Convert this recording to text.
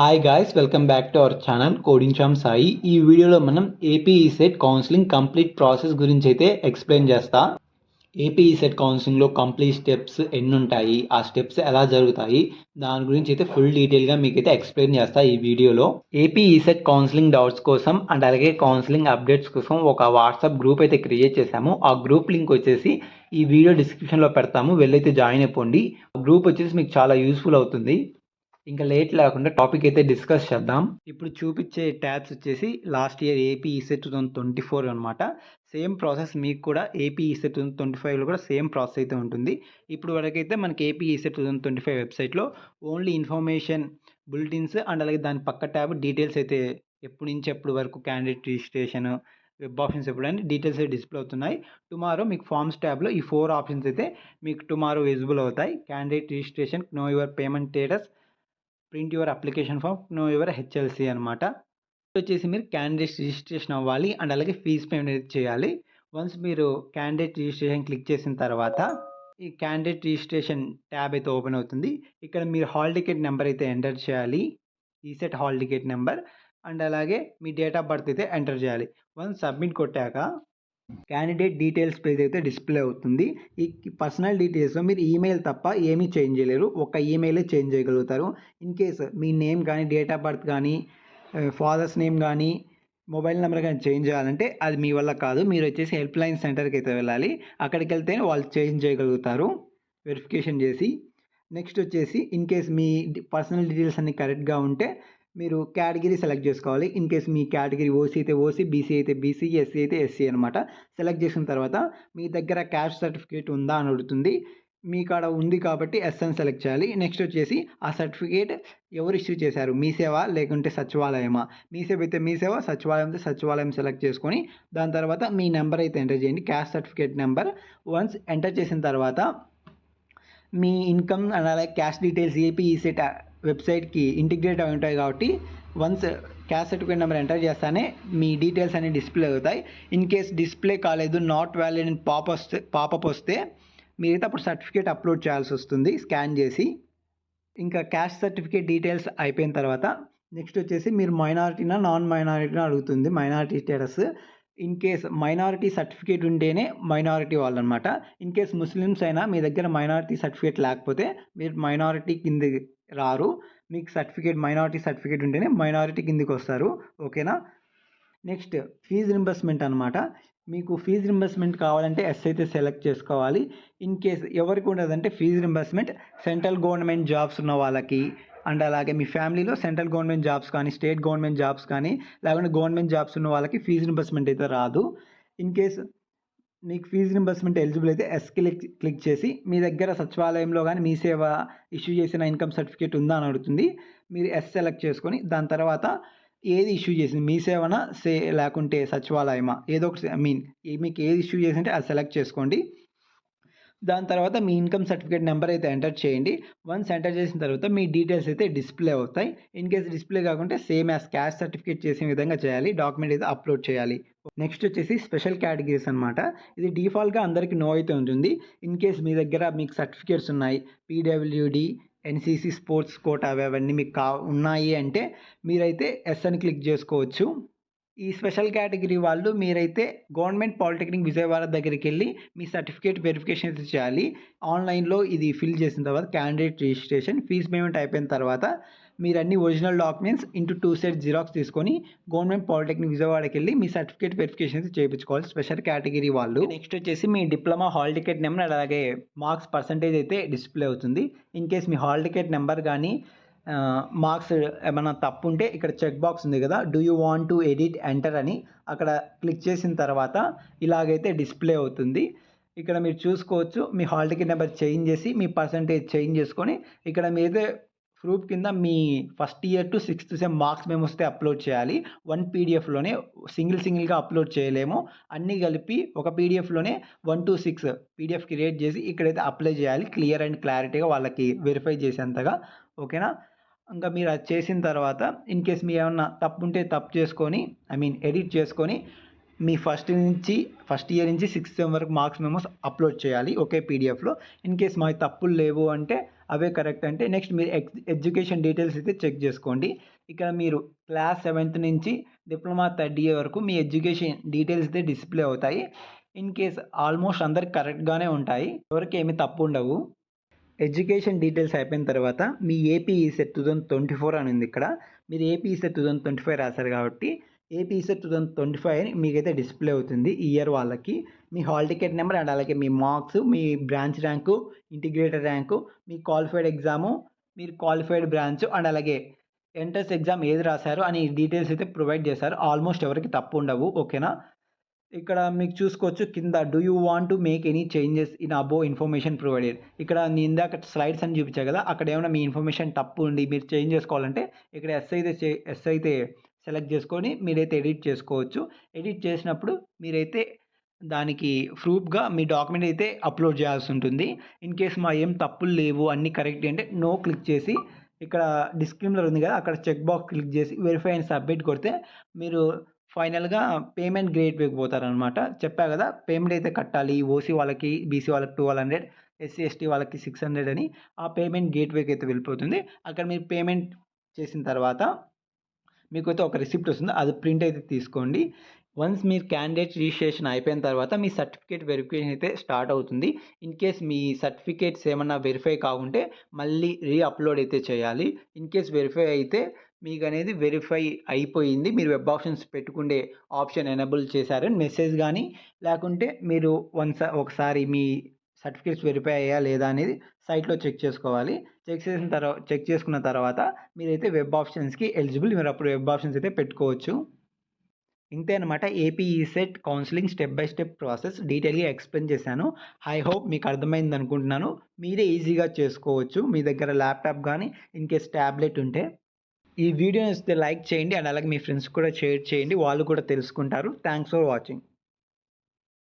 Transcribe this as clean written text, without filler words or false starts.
Hi guys, welcome back to our channel coding చామ్ సాయి. ఈ వీడియోలో మనం AP ECET counselling complete process గురించి అయితే ఎక్స్ప్లెయిన్ చేస్తా. ఏపీ ఈసెట్ కౌన్సిలింగ్లో కంప్లీట్ స్టెప్స్ ఎన్ని ఉంటాయి, ఆ స్టెప్స్ ఎలా జరుగుతాయి, దాని గురించి అయితే ఫుల్ డీటెయిల్గా మీకైతే ఎక్స్ప్లెయిన్ చేస్తా ఈ వీడియోలో. ఏపీ ఈసెట్ కౌన్సిలింగ్ డౌట్స్ కోసం అండ్ అలాగే కౌన్సిలింగ్ అప్డేట్స్ కోసం ఒక వాట్సాప్ గ్రూప్ అయితే క్రియేట్ చేశాము. ఆ గ్రూప్ లింక్ వచ్చేసి ఈ వీడియో డిస్క్రిప్షన్లో పెడతాము, వెళ్ళైతే జాయిన్ అయిపోండి. గ్రూప్ వచ్చేసి మీకు చాలా యూస్ఫుల్ అవుతుంది. ఇంకా లేట్ లేకుండా టాపిక్ అయితే డిస్కస్ చేద్దాం. ఇప్పుడు చూపించే ట్యాబ్స్ వచ్చేసి లాస్ట్ ఇయర్ ఏపీ ఈసెట్ 2024 అనమాట. సేమ్ ప్రాసెస్ మీకు కూడా ఏపీ ఈసెట్ 2025లో కూడా సేమ్ ప్రాసెస్ అయితే ఉంటుంది. ఇప్పుడు వరకైతే మనకి ఏపీ ఈసెట్ 2025 వెబ్సైట్లో ఓన్లీ ఇన్ఫర్మేషన్, బులెటిన్స్ అండ్ అలాగే దాని పక్క ట్యాబ్ డీటెయిల్స్ అయితే ఎప్పటి నుంచి ఎప్పటి వరకు క్యాండిడేట్ రిజిస్ట్రేషన్, వెబ్ ఆప్షన్స్ ఎప్పుడు అని డీటెయిల్స్ అయితే డిస్ప్లే అవుతున్నాయి. టుమారో మీకు ఫార్మ్స్ ట్యాబ్లో ఈ 4 ఆప్షన్స్ అయితే మీకు టుమారో విజిబుల్ అవుతాయి. Candidate registration, know your payment status, print your application form, know your HLC అనమాట. వచ్చేసి మీరు క్యాండిడేట్ రిజిస్ట్రేషన్ అవ్వాలి అండ్ అలాగే ఫీజ్ పేమెంట్ చేయాలి. వన్స్ మీరు క్యాండిడేట్ రిజిస్ట్రేషన్ క్లిక్ చేసిన తర్వాత ఈ క్యాండిడేట్ రిజిస్ట్రేషన్ ట్యాబ్ అయితే ఓపెన్ అవుతుంది. ఇక్కడ మీరు హాల్ టికెట్ నెంబర్ అయితే ఎంటర్ చేయాలి, ECET hall ticket number and అలాగే మీ డేట్ ఆఫ్ బర్త్ అయితే ఎంటర్ చేయాలి. వన్స్ సబ్మిట్ కొట్టాక క్యాండిడేట్ డీటెయిల్స్ పేజ్ అయితే డిస్ప్లే అవుతుంది. ఈ పర్సనల్ డీటెయిల్స్లో మీరు ఈమెయిల్ తప్ప ఏమీ చేంజ్ చేయలేరు, ఒక ఈమెయిలే చేంజ్ చేయగలుగుతారు. ఇన్ కేస్ మీ నేమ్ కానీ, డేట్ ఆఫ్ బర్త్ కానీ, ఫాదర్స్ నేమ్ కానీ, మొబైల్ నెంబర్ కానీ చేంజ్ చేయాలంటే అది మీ వల్ల కాదు. మీరు వచ్చేసి హెల్ప్ లైన్ సెంటర్కి అయితే వెళ్ళాలి. అక్కడికి వెళ్తే వాళ్ళు చేంజ్ చేయగలుగుతారు వెరిఫికేషన్ చేసి. నెక్స్ట్ వచ్చేసి in case me personal details అన్ని కరెక్ట్గా ఉంటే మీరు కేటగిరీ సెలెక్ట్ చేసుకోవాలి. In case me category OC అయితే ఓసీ, బీసీ అయితే బీసీ, ఎస్సీ అయితే ఎస్సీ అనమాట. సెలెక్ట్ చేసిన తర్వాత మీ దగ్గర క్యాస్ట్ సర్టిఫికేట్ ఉందా అని అడుగుతుంది. మీ కాడ ఉంది కాబట్టి ఎస్ అని సెలెక్ట్ చేయాలి. నెక్స్ట్ వచ్చేసి ఆ సర్టిఫికేట్ ఎవరు ఇష్యూ చేశారు, మీ సేవ లేకుంటే సచివాలయమా. మీ సేవ అయితే మీ సేవ, సచివాలయం అయితే సచివాలయం సెలెక్ట్ చేసుకొని దాని తర్వాత మీ నెంబర్ అయితే ఎంటర్ చేయండి, caste certificate number. Once enter చేసిన తర్వాత మీ ఇన్కమ్ అండ్ అలాగే క్యాష్ డీటెయిల్స్ ఏపీ ఈసెట్ వెబ్సైట్కి ఇంటిగ్రేట్ అయి ఉంటాయి కాబట్టి once cash certificate number enter చేస్తానే మీ డీటెయిల్స్ అన్ని డిస్ప్లే అవుతాయి. ఇన్ కేస్ డిస్ప్లే కాలేదు, నాట్ వ్యాలిడ్ అని పాపప్ వస్తే మీరైతే అప్పుడు సర్టిఫికేట్ అప్లోడ్ చేయాల్సి వస్తుంది స్కాన్ చేసి. ఇంకా క్యాష్ సర్టిఫికేట్ డీటెయిల్స్ అయిపోయిన తర్వాత నెక్స్ట్ వచ్చేసి మీరు మైనారిటీనా నాన్ మైనారిటీనా అడుగుతుంది, minority status. In case minority certificate ఉంటేనే మైనారిటీ వాళ్ళు అనమాట. ఇన్ కేస్ ముస్లిమ్స్ అయినా మీ దగ్గర మైనారిటీ సర్టిఫికేట్ లేకపోతే మీరు మైనారిటీ కిందకి రారు. మీకు మైనారిటీ సర్టిఫికేట్ ఉంటేనే మైనారిటీ కిందకి వస్తారు. ఓకేనా. నెక్స్ట్ ఫీజు రింబర్స్మెంట్ అనమాట. మీకు ఫీజు రింబర్స్మెంట్ కావాలంటే ఎస్ అయితే సెలెక్ట్ చేసుకోవాలి. ఇన్ కేస్ ఎవరికి ఉండదంటే fee reimbursement central government jobs ఉన్న వాళ్ళకి అండ్ అలాగే మీ ఫ్యామిలీలో సెంట్రల్ గవర్నమెంట్ జాబ్స్ కానీ, స్టేట్ గవర్నమెంట్ జాబ్స్ కానీ, లేకుంటే గవర్నమెంట్ జాబ్స్ ఉన్న వాళ్ళకి ఫీజు రింబర్స్మెంట్ అయితే రాదు. ఇన్ కేస్ మీకు ఫీజు రింబర్స్మెంట్ ఎలిజిబుల్ అయితే ఎస్ క్లిక్ చేసి మీ దగ్గర సచివాలయంలో కానీ మీ సేవ ఇష్యూ చేసిన ఇన్కమ్ సర్టిఫికేట్ ఉందా అని అడుగుతుంది. మీరు ఎస్ సెలెక్ట్ చేసుకొని దాని తర్వాత ఏది ఇష్యూ చేసింది, మీ సేవనా లేకుంటే సచివాలయమా, ఏదో ఒకటి మీకు ఏది ఇష్యూ చేసింటే అది సెలెక్ట్ చేసుకోండి. దాని తర్వాత మీ ఇన్కమ్ సర్టిఫికేట్ నెంబర్ అయితే ఎంటర్ చేయండి. వన్స్ ఎంటర్ చేసిన తర్వాత మీ డీటెయిల్స్ అయితే డిస్ప్లే అవుతాయి. ఇన్ కేస్ డిస్ప్లే కాకుంటే సేమ్ యాజ్ క్యాష్ సర్టిఫికేట్ చేసే విధంగా చేయాలి, డాక్యుమెంట్ అయితే అప్లోడ్ చేయాలి. నెక్స్ట్ వచ్చేసి స్పెషల్ కేటగిరీస్ అనమాట. ఇది డిఫాల్ట్గా అందరికీ నో అయితే ఉంటుంది. ఇన్ కేస్ మీ దగ్గర మీకు సర్టిఫికేట్స్ ఉన్నాయి, పీడబ్ల్యూడి, ఎన్సీసీ స్పోర్ట్స్ కోటా అవన్నీ మీకు ఉన్నాయి అంటే మీరైతే ఎస్ అని క్లిక్ చేసుకోవచ్చు. ఈ స్పెషల్ కేటగిరీ వాళ్ళు మీరైతే గవర్నమెంట్ పాలిటెక్నిక్ విజయవాడ దగ్గరికి వెళ్ళి మీ సర్టిఫికేట్ వెరిఫికేషన్ అయితే చేయాలి. ఆన్లైన్లో ఇది ఫిల్ చేసిన తర్వాత క్యాండిడేట్ రిజిస్ట్రేషన్, ఫీజ్ పేమెంట్ అయిపోయిన తర్వాత మీరు అన్ని original documents into 2 set xerox తీసుకొని గవర్నమెంట్ పాలిటెక్నిక్ విజయవాడకి వెళ్ళి మీ సర్టిఫికేట్ వెరిఫికేషన్ అయితే చేయించుకోవాలి స్పెషల్ కేటగిరీ వాళ్ళు. నెక్స్ట్ వచ్చేసి మీ డిప్లొమా హాల్ టికెట్ నెంబర్ అలాగే మార్క్స్ పర్సంటేజ్ అయితే డిస్ప్లే అవుతుంది. In case me hall ticket number కానీ మార్క్స్ ఏమైనా తప్పు ఉంటే ఇక్కడ చెక్ బాక్స్ ఉంది కదా, do you want to edit enter అని, అక్కడ క్లిక్ చేసిన తర్వాత ఇలాగైతే డిస్ప్లే అవుతుంది. ఇక్కడ మీరు చూసుకోవచ్చు మీ హాల్ టికెట్ నెంబర్ చేంజ్ చేసి మీ పర్సంటేజ్ చేంజ్ చేసుకొని ఇక్కడ మీరైతే ప్రూఫ్ కింద మీ first year to 6th sem marks మేము వస్తే అప్లోడ్ చేయాలి. 1 పీడిఎఫ్లోనే సింగిల్గా అప్లోడ్ చేయలేము, అన్నీ కలిపి ఒక పీడిఎఫ్లోనే 1 to 6 పీడిఎఫ్ క్రియేట్ చేసి ఇక్కడైతే అప్లై చేయాలి, క్లియర్ అండ్ క్లారిటీగా వాళ్ళకి వెరిఫై చేసేంతగా. ఓకేనా. ఇంకా మీరు అది చేసిన తర్వాత ఇన్ కేస్ మీ ఏమన్నా తప్పు ఉంటే తప్పు చేసుకొని ఎడిట్ చేసుకొని మీ ఫస్ట్ ఇయర్ నుంచి 6th సెమ్ వరకు మార్క్స్ మెమోస్ అప్లోడ్ చేయాలి ఒకే పీడిఎఫ్లో. ఇన్ కేస్ మా తప్పులు లేవు అంటే అవే కరెక్ట్ అంటే నెక్స్ట్ మీరు ఎడ్యుకేషన్ డీటెయిల్స్ అయితే చెక్ చేసుకోండి. ఇక్కడ మీరు క్లాస్ 7th నుంచి డిప్లొమా థర్డ్ ఇయర్ వరకు మీ ఎడ్యుకేషన్ డీటెయిల్స్ అయితే డిస్‌ప్లే అవుతాయి. ఇన్ కేస్ ఆల్మోస్ట్ అందరికి కరెక్ట్‌గానే ఉంటాయి. ఎవరికీ ఏమి తప్పు ఉండవు. ఎడ్యుకేషన్ డీటెయిల్స్ అయిపోయిన తర్వాత మీ ఏపీ ఈసెట్ 2024 అని ఉంది ఇక్కడ. మీరు ఏపీ ఈసెట్ 2025 రాశారు కాబట్టి ఏపీ ఈసెట్ 2025 అని మీకైతే డిస్‌ప్లే అవుతుంది ఈ ఇయర్ వాళ్ళకి. మీ హాల్ టికెట్ నెంబర్ అండ్ అలాగే మీ మార్క్స్, మీ బ్రాంచ్ ర్యాంకు, ఇంటిగ్రేటెడ్ ర్యాంకు, మీ క్వాలిఫైడ్ ఎగ్జాము, మీరు క్వాలిఫైడ్ బ్రాంచ్ అండ్ అలాగే ఎంట్రన్స్ ఎగ్జామ్ ఏది రాశారో అని డీటెయిల్స్ అయితే ప్రొవైడ్ చేశారు. ఆల్మోస్ట్ ఎవరికీ తప్పు ఉండవు. ఓకేనా? ఇక్కడ మీకు చూసుకోవచ్చు కింద do you want to make any changes in above information provided. ఇక్కడ నేను ఇందాక స్లైడ్స్ అని చూపించా కదా, అక్కడ ఏమైనా మీ ఇన్ఫర్మేషన్ తప్పు ఉండి మీరు చేంజ్ చేసుకోవాలంటే ఇక్కడ ఎస్ అయితే సెలెక్ట్ చేసుకొని మీరైతే ఎడిట్ చేసుకోవచ్చు. ఎడిట్ చేసినప్పుడు మీరైతే దానికి ప్రూఫ్‌గా మీ డాక్యుమెంట్ అయితే అప్లోడ్ చేయాల్సి ఉంటుంది. ఇన్ కేస్ మా ఏం తప్పులు లేవు అన్నీ కరెక్టే అంటే నో క్లిక్ చేసి ఇక్కడ డిస్క్రిమినర్ ఉంది కదా, అక్కడ చెక్ బాక్స్ క్లిక్ చేసి వెరిఫై అండ్ సబ్మిట్ కొడితే మీరు ఫైనల్‌గా పేమెంట్ గేట్‌వేకి పోతారనమాట. చెప్పా కదా, పేమెంట్ అయితే కట్టాలి. ఓసీ వాళ్ళకి, బీసీ వాళ్ళకి 1200, ఎస్సీ, ఎస్టీ వాళ్ళకి 600 అని ఆ పేమెంట్ గేట్‌వేకి అయితే వెళ్ళిపోతుంది. అక్కడ మీరు పేమెంట్ చేసిన తర్వాత మీకైతే ఒక రిసిప్ట్ వస్తుంది. అది ప్రింట్ అయితే తీసుకోండి. వన్స్ మీరు క్యాండిడేట్ రిజిస్ట్రేషన్ అయిపోయిన తర్వాత మీ సర్టిఫికేట్ వెరిఫికేషన్ అయితే స్టార్ట్ అవుతుంది. ఇన్ కేస్ మీ సర్టిఫికేట్స్ ఏమన్నా వెరిఫై కాకుంటే మళ్ళీ అప్లోడ్ అయితే చేయాలి. ఇన్ కేస్ వెరిఫై అయితే మీకనేది వెరిఫై అయిపోయింది. మీరు వెబ్ ఆప్షన్స్ పెట్టుకుండే ఆప్షన్ ఎనేబుల్ చేశారని మెసేజ్ గానీ, లేకుంటే మీరు ఒకసారి మీ సర్టిఫికేట్స్ వెరిఫై అయ్యాయా లేదా అనేది సైట్‌లో చెక్ చేసుకోవాలి. చెక్ చేసుకున్న తర్వాత మీరైతే వెబ్ ఆప్షన్స్‌కి ఎలిజిబుల్. మీరు అప్పుడు వెబ్ ఆప్షన్స్ అయితే పెట్టుకోవచ్చు. ఇంతే అనమాట. AP ECET counselling step by step process డీటెయిల్‌గా ఎక్స్‌ప్లెయిన్ చేశాను. ఐ హోప్ మీకు అర్థమైంది అనుకుంటున్నాను. మీరే ఈజీగా చేసుకోవచ్చు. మీ దగ్గర ల్యాప్‌టాప్ గానీ, ఇన్ కేస్ టాబ్లెట్ ఉంటే. ఈ వీడియో నచ్చితే లైక్ చేయండి అండ్ అలాగే మీ ఫ్రెండ్స్ కూడా షేర్ చేయండి. వాళ్ళు కూడా తెలుసుకుంటారు. Thanks for watching.